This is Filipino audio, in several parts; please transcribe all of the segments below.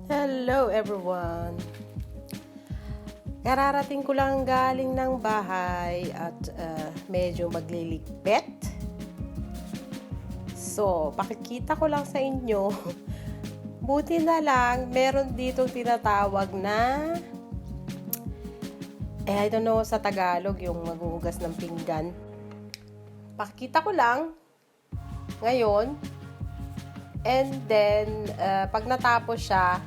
Hello everyone! Kararating ko lang galing ng bahay at medyo magliligpit. So, pakikita ko lang sa inyo. Buti na lang, meron ditong tinatawag na I don't know sa Tagalog, yung maghuhugas ng pinggan. Pakikita ko lang ngayon. And then, pag natapos siya,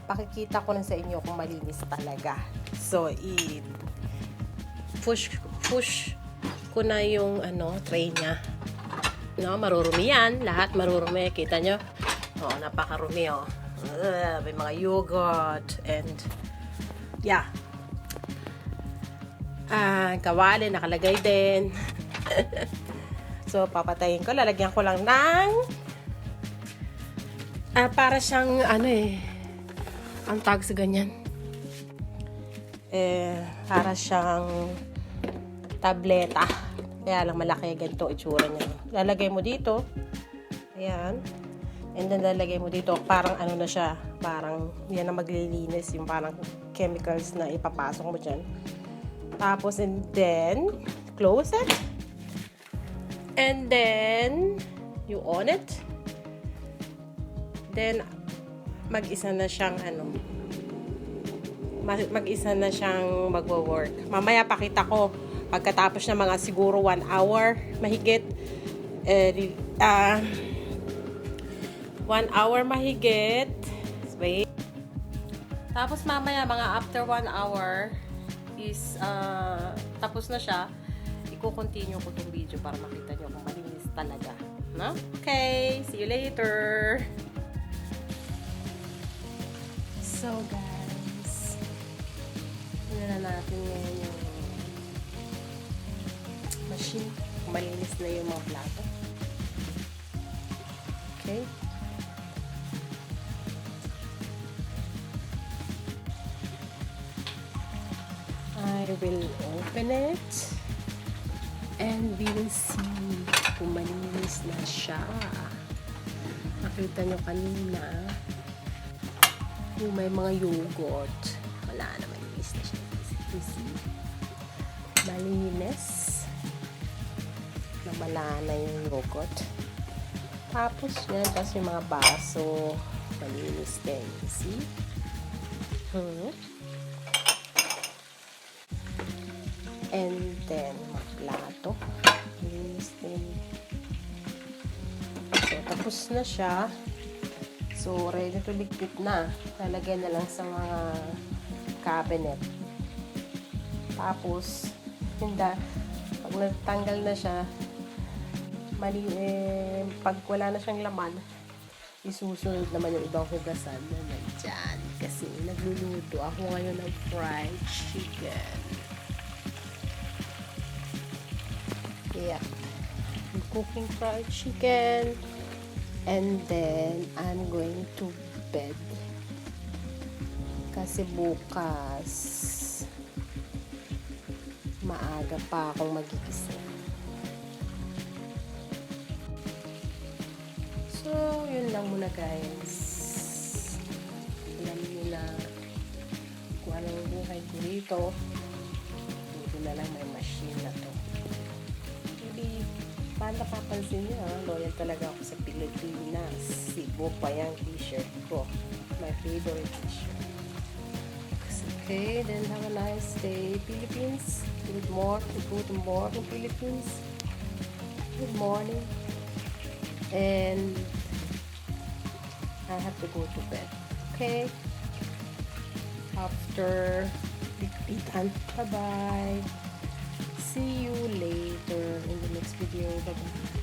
pakikita ko lang sa inyo kung malinis talaga. So, push ko na yung tray niya. No, marurumi yan. Lahat marurumi. Kita nyo? Oh, napakarumi, oh. May mga yogurt and yeah. Kawali nakalagay din. So, papatayin ko. Lalagyan ko lang ng para siyang ang tawag sa ganyan. Para siyang tableta. Kaya lang malaki ganito itsura niya. Lalagay mo dito. Ayan. And then lalagay mo dito. Parang na siya. Parang yan ang maglilinis. Yung parang chemicals na ipapasok mo dyan. Tapos and then close it. And then you on it. Then mag-isa na siyang mag-isa na siyang magwo-work. Mamaya pakita ko pagkatapos na mga siguro 1 hour mahigit 1 hour mahigit. Wait. Tapos mamaya mga after 1 hour is tapos na siya. Iko-continue ko tong video para makita nyo kung malinis talaga. No? Okay, see you later. So guys, na natin ngayon yung machine. Malinis na yung mga plato. Okay. I will open it and we will see kung malinis na siya. Nakita nyo kanina kung may mga yogurt. Wala na, malinis na siya. See? Malinis. Wala na yung yogurt. Tapos yan, tapos yung mga baso. Malinis din. See? And then, mga plato. Malinis din. So, tapos na siya. So, ready to ligpit na. Lalagay na lang sa mga cabinet. Tapos, pag natanggal na siya, pag wala na siyang laman, isusunod naman yung ibang hugasan naman dyan. Kasi nagluluto ako ngayon ng fried chicken. Yeah. I'm cooking fried chicken. And then, I'm going to bed. Kasi bukas, maaga pa akong magigising. So, yun lang muna guys. Alam niyo na kung anong buhay ko dito. Buti na lang may machine na to. Maybe, paano napapansin niyo loyal talaga ako sa Pilipinas. Cebu pa yung t-shirt ko. My favorite t-shirt. Okay, then have a nice day, Philippines. Good morning, Philippines. Good morning. And I have to go to bed. Okay. After ligpitan. Bye-bye. See you later in the next video. Bye-bye.